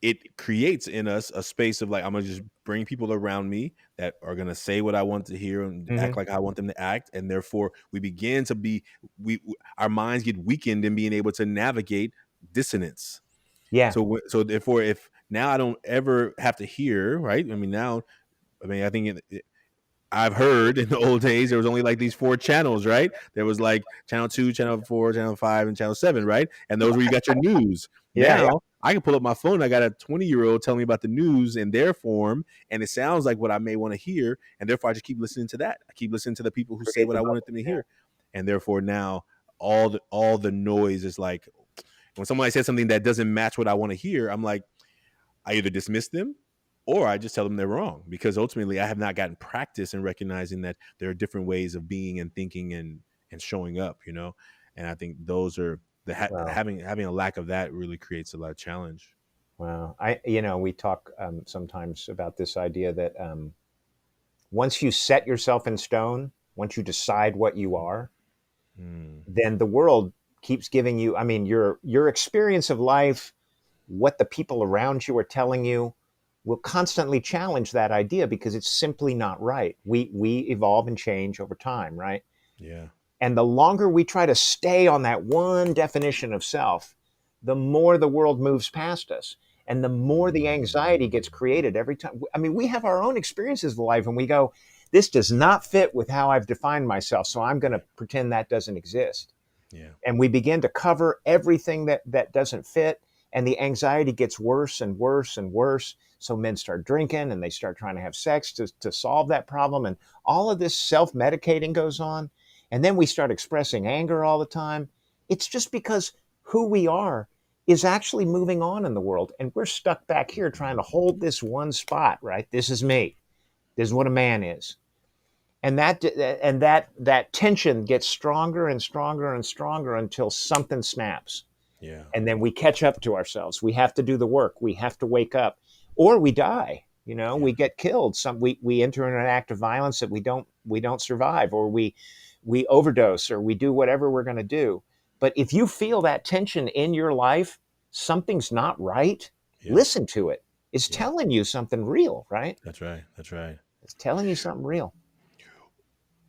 it creates in us a space of like, I'm gonna just bring people around me that are gonna say what I want to hear and Mm-hmm. act like I want them to act, and therefore we begin to be our minds get weakened in being able to navigate dissonance. Yeah. So therefore, if now I don't ever have to hear, right? I mean, now, I think I've heard in the old days there was only like these 4 channels, right? There was like channel 2, channel 4, channel 5, and channel 7, right? And those where you got your news. Yeah. Yeah. Now I can pull up my phone. I got a 20-year-old telling me about the news in their form, and it sounds like what I may want to hear, and therefore I just keep listening to that. I keep listening to the people who say Create what the I wanted bubble. them to Yeah. hear, and therefore now all the noise is like, when somebody says something that doesn't match what I want to hear, I'm like, I either dismiss them or I just tell them they're wrong, because ultimately I have not gotten practice in recognizing that there are different ways of being and thinking and showing up, And I think those are Wow. having a lack of that really creates a lot of challenge. Wow. We talk sometimes about this idea that once you set yourself in stone, once you decide what you are, Mm, then the world keeps giving you, I mean, your experience of life, what the people around you are telling you, will constantly challenge that idea because it's simply not right. We evolve and change over time, right? yeah. And the longer we try to stay on that one definition of self, the more the world moves past us. And the more the anxiety gets created every time. I mean, we have our own experiences of life and we go, this does not fit with how I've defined myself. So I'm going to pretend that doesn't exist. Yeah. And we begin to cover everything that doesn't fit. And the anxiety gets worse and worse and worse. So men start drinking and they start trying to have sex to solve that problem. And all of this self medicating goes on. And then we start expressing anger all the time. It's just because who we are is actually moving on in the world. And we're stuck back here trying to hold this one spot, right? This is me. This is what a man is. And that tension gets stronger and stronger and stronger until something snaps. Yeah. And then we catch up to ourselves. We have to do the work. We have to wake up, or we die. Yeah. We get killed. We enter in an act of violence that we don't survive, or we overdose, or we do whatever we're going to do. But if you feel that tension in your life, something's not right. Yeah. Listen to it. It's Yeah. telling you something real, right? That's right. That's right. It's telling you something real.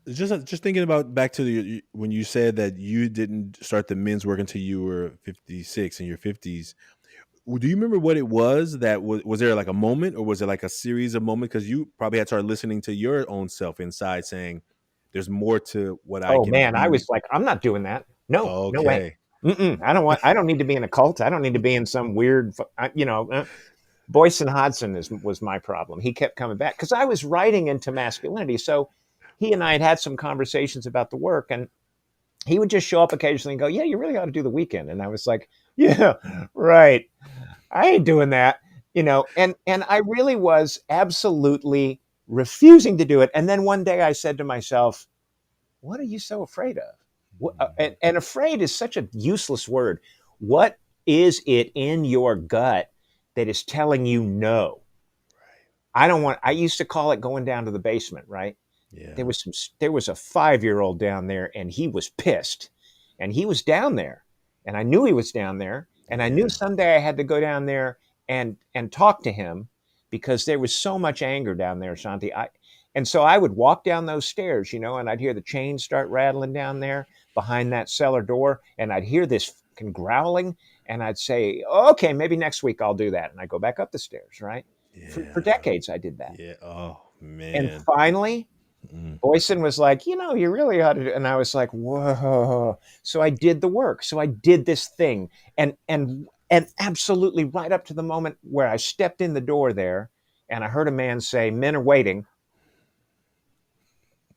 Just thinking about back to when you said that you didn't start the men's work until you were 56 in your 50s. Do you remember what it was that was there like a moment, or was it like a series of moments? Because you probably had started listening to your own self inside saying, there's more to what I Oh can man, I be. was like, I'm not doing that. No, no way. Okay. I don't need to be in a cult. I don't need to be in some weird, Boyce and Hodgson was my problem. He kept coming back because I was writing into masculinity. So he and I had some conversations about the work, and he would just show up occasionally and go, "Yeah, you really ought to do the weekend." And I was like, "Yeah, right. I ain't doing that." And I really was absolutely refusing to do it. And then one day I said to myself, "What are you so afraid of?" And afraid is such a useless word. What is it in your gut that is telling you no? I used to call it going down to the basement, right? Yeah. There was a 5-year-old down there, and he was pissed, and he was down there, and I knew he was down there, and I knew Yeah. someday I had to go down there and talk to him because there was so much anger down there, Shanti. And so I would walk down those stairs, and I'd hear the chains start rattling down there behind that cellar door, and I'd hear this fucking growling, and I'd say, "Okay, maybe next week I'll do that," and I go back up the stairs, right? For Yeah. decades I did that. Yeah. Oh And man. finally, Mm. Boyson was like, "You really ought to do," and I was like, "Whoa." So I did the work. So I did this thing. And absolutely right up to the moment where I stepped in the door there and I heard a man say, "Men are waiting."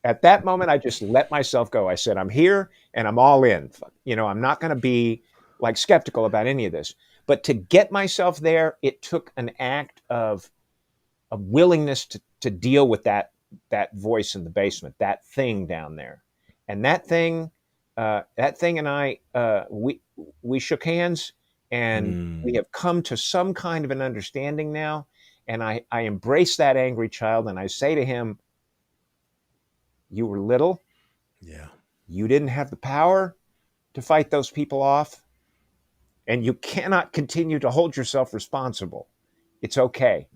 At that moment, I just let myself go. I said, "I'm here and I'm all in. I'm not going to be like skeptical about any of this." But to get myself there, it took an act of willingness to deal with that voice in the basement, that thing down there, and that thing and I we shook hands, and we Mm. have come to some kind of an understanding now. And I embrace that angry child, and I say to him, "You were little, Yeah. you didn't have the power to fight those people off, and you cannot continue to hold yourself responsible. It's okay.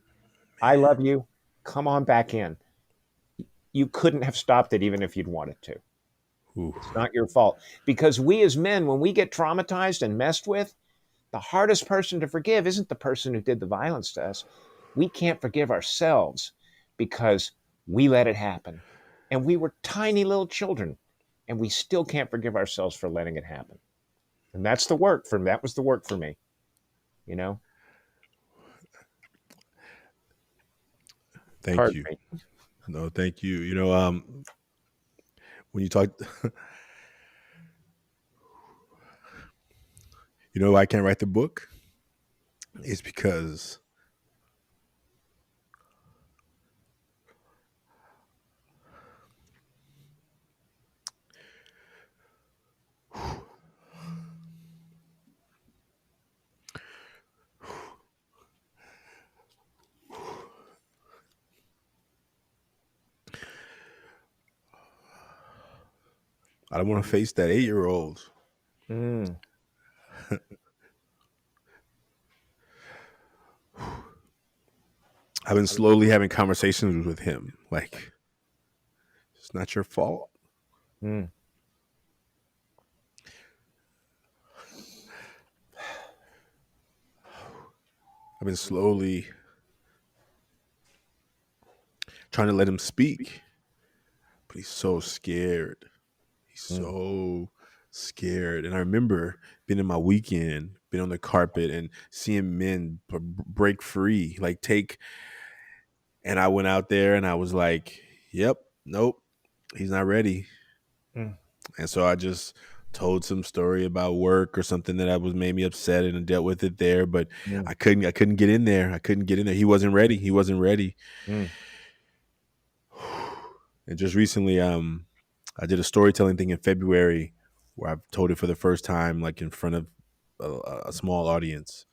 I love you. Come on back in. You couldn't have stopped it even if you'd wanted to. Ooh. It's not your fault." Because we as men, when we get traumatized and messed with, the hardest person to forgive isn't the person who did the violence to us. We can't forgive ourselves because we let it happen. And we were tiny little children, and we still can't forgive ourselves for letting it happen. And that was the work for me, you know? Thank Pardon you. me. No, thank you. When you talk, I can't write the book. It's because I don't want to face that 8-year-old. Mm, I've been slowly having conversations with him. Like, it's not your fault. mm, I've been slowly trying to let him speak, but he's so scared. He's mm, so scared. And I remember being in my weekend, being on the carpet and seeing men break free, and I went out there and I was like, yep, nope, he's not ready. mm, And so I just told some story about work or something that I was made me upset and dealt with it there. But mm, I couldn't get in there. I couldn't get in there. He wasn't ready. He wasn't ready. mm, And just recently, I did a storytelling thing in February where I told it for the first time, like in front of a small audience.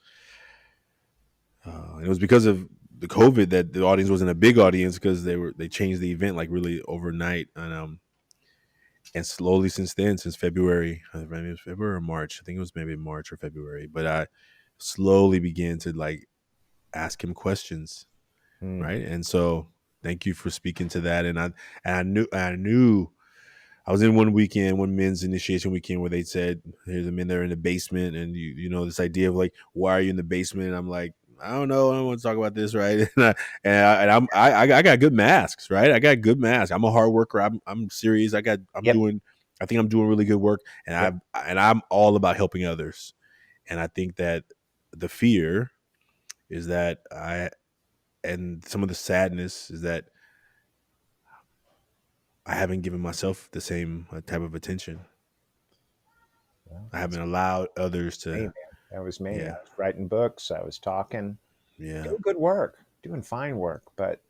And it was because of the COVID that the audience wasn't a big audience because they changed the event like really overnight. And slowly since then, since February, maybe it was February or March. I think it was maybe March or February. But I slowly began to like ask him questions, mm, right? And so thank you for speaking to that. And I knew I was in one men's initiation weekend where they said, "Here's the men that are in the basement," and this idea of like, why are you in the basement? And I'm like, I don't know. I don't want to talk about this, right? And I got good masks, right? I got good masks. I'm a hard worker. I'm serious. yep, I think I'm doing really good work, and yep, I'm all about helping others. And I think that the fear is that and some of the sadness is that I haven't given myself the same type of attention. Well, I that's haven't allowed others me, to. man. That was me. I Yeah, was writing books. I was talking, yeah, doing good work, doing fine work. But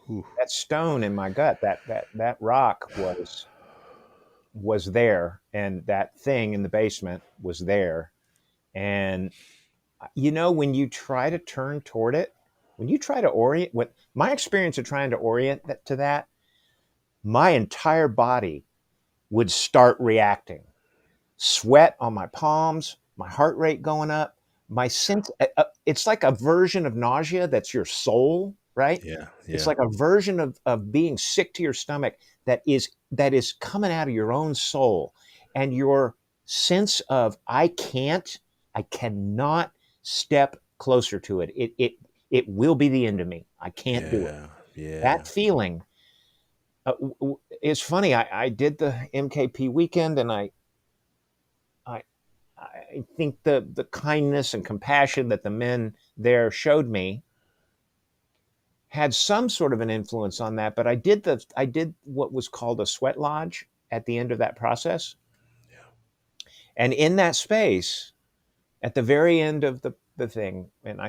Ooh, that stone in my gut, that rock was there, and that thing in the basement was there. And when you try to turn toward it, when you try to orient, what my experience of trying to orient that to that, my entire body would start reacting. Sweat on my palms, my heart rate going up, my sense. It's like a version of nausea that's your soul, right? yeah, It's yeah, like a version of being sick to your stomach that is coming out of your own soul, and your sense of I cannot step closer to it. It will be the end of me. I can't do it. yeah, yeah, That feeling. It's funny. I did the MKP weekend, and I I think the kindness and compassion that the men there showed me had some sort of an influence on that. But I did what was called a sweat lodge at the end of that process, and in that space, at the very end of the thing, and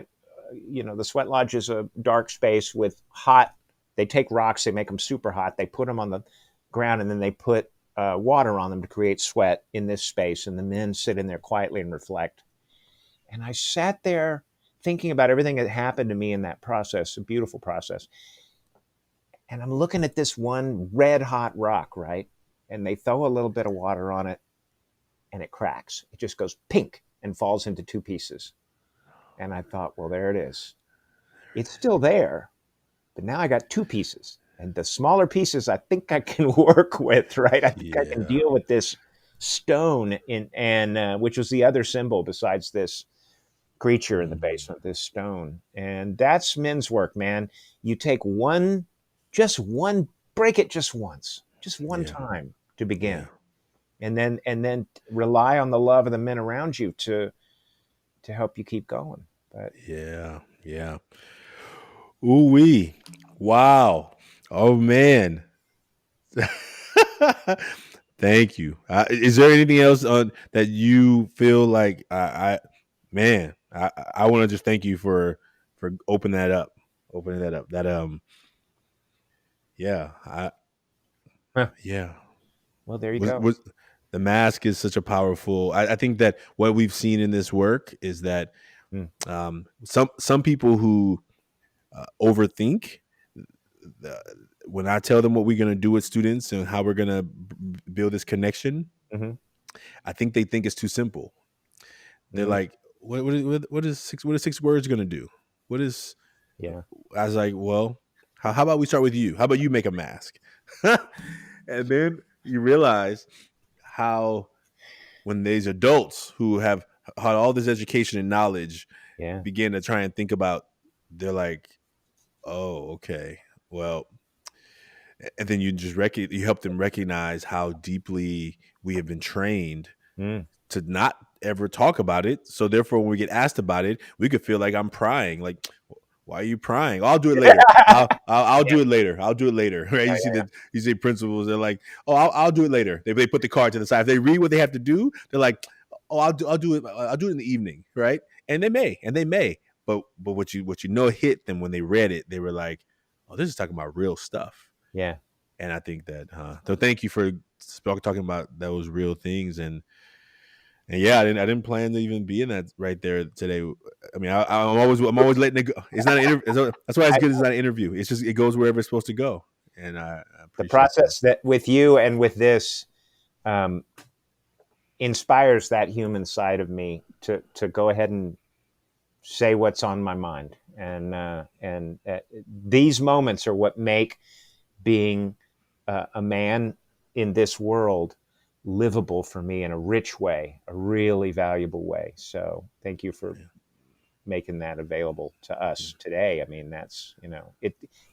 the sweat lodge is a dark space with hot. They take rocks, they make them super hot, they put them on the ground, and then they put water on them to create sweat in this space, and the men sit in there quietly and reflect. And I sat there thinking about everything that happened to me in that process, a beautiful process. And I'm looking at this one red hot rock, right? And they throw a little bit of water on it, and it cracks. It just goes pink and falls into two pieces. And I thought, well, there it is. It's still there, but now I got two pieces. And the smaller pieces I think I can work with, right? I think I can yeah, deal with this stone and which was the other symbol besides this creature in the Mhm. basement, this stone. And that's men's work, man. You take one, just one, break it just one yeah, time to begin. yeah, And then rely on the love of the men around you to help you keep going. But yeah, yeah. Ooh wee! Wow! Oh man! Thank you. Is there anything else that you feel like man, I want to just thank you for opening that up. That yeah, huh, yeah. well, there you Was go. was the mask is such a powerful. I think that what we've seen in this work is that Mm, some people who overthink the, when I tell them what we're going to do with students and how we're going to build this connection, hmm I think they think it's too simple. They're mm, like, what is 6 words going to do? What is yeah. I was like, well, how about we start with you? How about you make a mask? And then you realize how when these adults who have had all this education and knowledge Yeah. begin to try and think about, they're like, oh, okay, well, and then you help them recognize how deeply we have been trained Mm. to not ever talk about it. So therefore, when we get asked about it, we could feel like I'm prying. Like, why are you prying? I'll do it later. I'll Yeah. do it later. I'll do it later. Right? Yeah. You see principals. They're like, oh, I'll do it later. They put the card to the side. If they read what they have to do, they're like, oh, I'll do it. I'll do it in the evening, right? And they may. But what you know hit them when they read it, they were like, oh, this is talking about real stuff. Yeah. And I think that, so thank you for talking about those real things. And yeah, I didn't plan to even be in that right there today. I mean, I'm always letting it go. It's not an interview. That's why it's I, good. It's not an interview. It's just it goes wherever it's supposed to go. And I the appreciate that. process that with you and with this um, inspires that human side of me to go ahead and say what's on my mind. And these moments are what make being a man in this world livable for me in a rich way, a really valuable way. So thank you for Yeah, making that available to us yeah, today. I mean, that's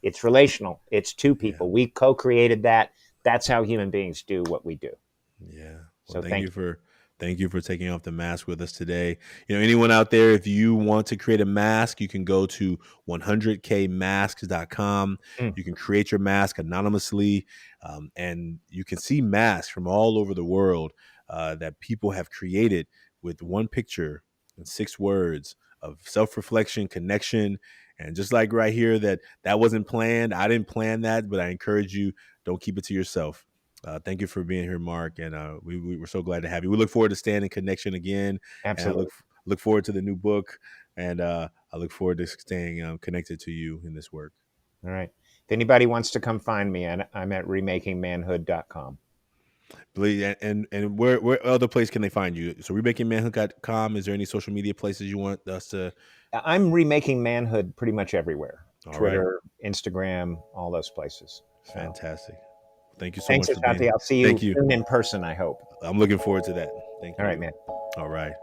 it's relational. It's two yeah. people. We co-created that. That's how human beings do what we do. Yeah. Well, So thank Thank you for taking off the mask with us today. Anyone out there, if you want to create a mask, you can go to 100kmasks.com. Mm. You can create your mask anonymously, and you can see masks from all over the world that people have created with one picture and 6 words of self-reflection, connection, and just like right here, that wasn't planned. I didn't plan that, but I encourage you, don't keep it to yourself. Thank you for being here, Mark, and we were so glad to have you. We look forward to staying in connection again. Absolutely. And I look forward to the new book, and I look forward to staying connected to you in this work. All right. If anybody wants to come find me, I'm at remakingmanhood.com. And where other place can they find you? So remakingmanhood.com. Is there any social media places you want us to? I'm Remaking Manhood pretty much everywhere. All Twitter, right. Instagram, all those places. So. Fantastic. Thank you so Thanks, much for being Ashanti. here. I'll see you soon in person, I hope. I'm looking forward to that. Thank you. All right, man. All right.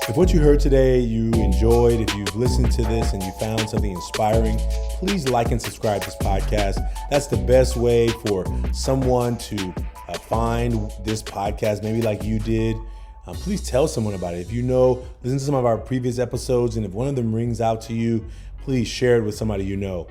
If what you heard today you enjoyed, if you've listened to this and you found something inspiring, please like and subscribe to this podcast. That's the best way for someone to find this podcast, maybe like you did. Please tell someone about it. If listen to some of our previous episodes, and if one of them rings out to you, please share it with somebody you know.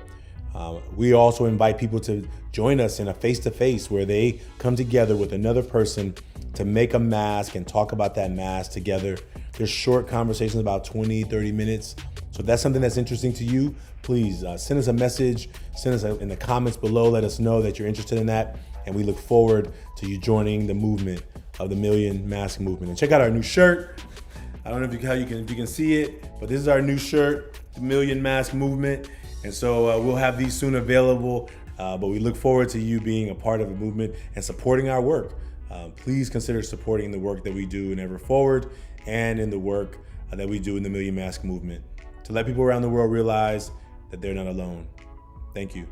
We also invite people to join us in a face-to-face where they come together with another person to make a mask and talk about that mask together. There's short conversations, about 20, 30 minutes. So if that's something that's interesting to you, please send us a message, send us in the comments below, let us know that you're interested in that. And we look forward to you joining the movement of the Million Mask Movement. And check out our new shirt. I don't know if you can see it, but this is our new shirt, the Million Mask Movement. And so we'll have these soon available, but we look forward to you being a part of a movement and supporting our work. Please consider supporting the work that we do in Ever Forward and in the work that we do in the Million Mask Movement to let people around the world realize that they're not alone. Thank you.